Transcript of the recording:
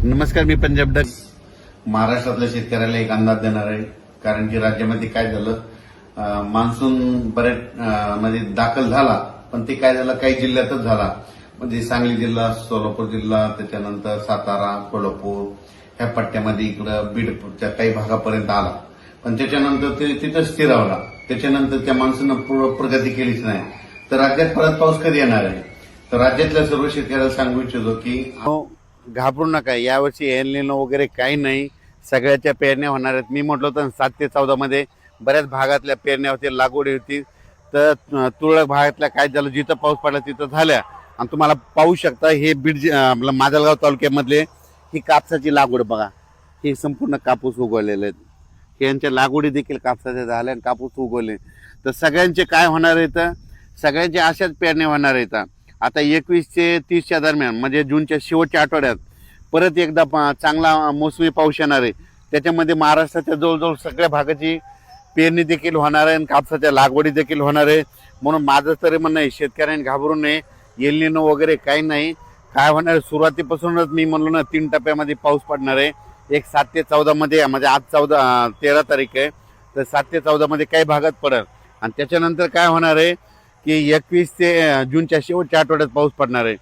नमस्कार, मी पंजाब डग. महाराष्ट्रातल्या शेतकऱ्याला एक अंदाज देणार आहे. कारण की राज्यामध्ये काय झालं, मान्सून बऱ्याच मध्ये दाखल झाला, पण ते काय झालं काही जिल्ह्यातच झाला. म्हणजे सांगली जिल्हा, सोलापूर जिल्हा, त्याच्यानंतर सातारा, कोल्हापूर ह्या पट्ट्यामध्ये इकडं बीडच्या काही भागापर्यंत आला. पण त्याच्यानंतर ते तिथं स्थिरावला. त्याच्यानंतर त्या मान्सूननं प्रगती केलीच नाही. तर राज्यात परत पाऊस कधी येणार आहे? तर राज्यातल्या सर्व शेतकऱ्याला सांगू इच्छितो की घाबरू नका. यावर्षी एल निनो वगैरे काही नाही. सगळ्याच्या पेरण्या होणार आहेत. मी म्हटलं होतं 7 ते 14 मध्ये बऱ्याच भागातल्या पेरण्या होत्या, लागवडी होती. तर तुरळक भागातल्या काय झालं, जिथं पाऊस पडला तिथं झाल्या. आणि तुम्हाला पाहू शकता हे बीड आपलं माजलगाव तालुक्यामधले ही कापसाची लागवड बघा. हे संपूर्ण कापूस उगवलेले आहेत. हे यांच्या लागवडी देखील कापसाच्या झाल्या आणि कापूस उगवले. तर सगळ्यांचे काय होणार आहे, तर सगळ्यांचे अशाच पेरण्या होणार आहेत. आता 21 ते 30च्या दरम्यान म्हणजे जूनच्या शेवटच्या आठवड्यात परत एकदा चांगला मोसमी पाऊस येणार आहे. त्याच्यामध्ये महाराष्ट्राच्या जवळजवळ सगळ्या भागाची पेरणी देखील होणार आहे आणि कापसाच्या लागवडी देखील होणार आहे. म्हणून माझं तरी म्हणणं आहे, शेतकऱ्यांनी घाबरू नये. एल निनो वगैरे काही नाही. काय होणार, सुरुवातीपासूनच मी म्हणलो ना 3 टप्प्यामध्ये पाऊस पडणार आहे. एक 7 ते 14 मध्ये, म्हणजे आज 13 तारीख आहे, तर 7 ते 14 मध्ये काही भागात पडेल. आणि त्याच्यानंतर काय होणार आहे की 21 ते जूनच्या शेवटच्या आठवड्यात पाऊस पडणार आहे.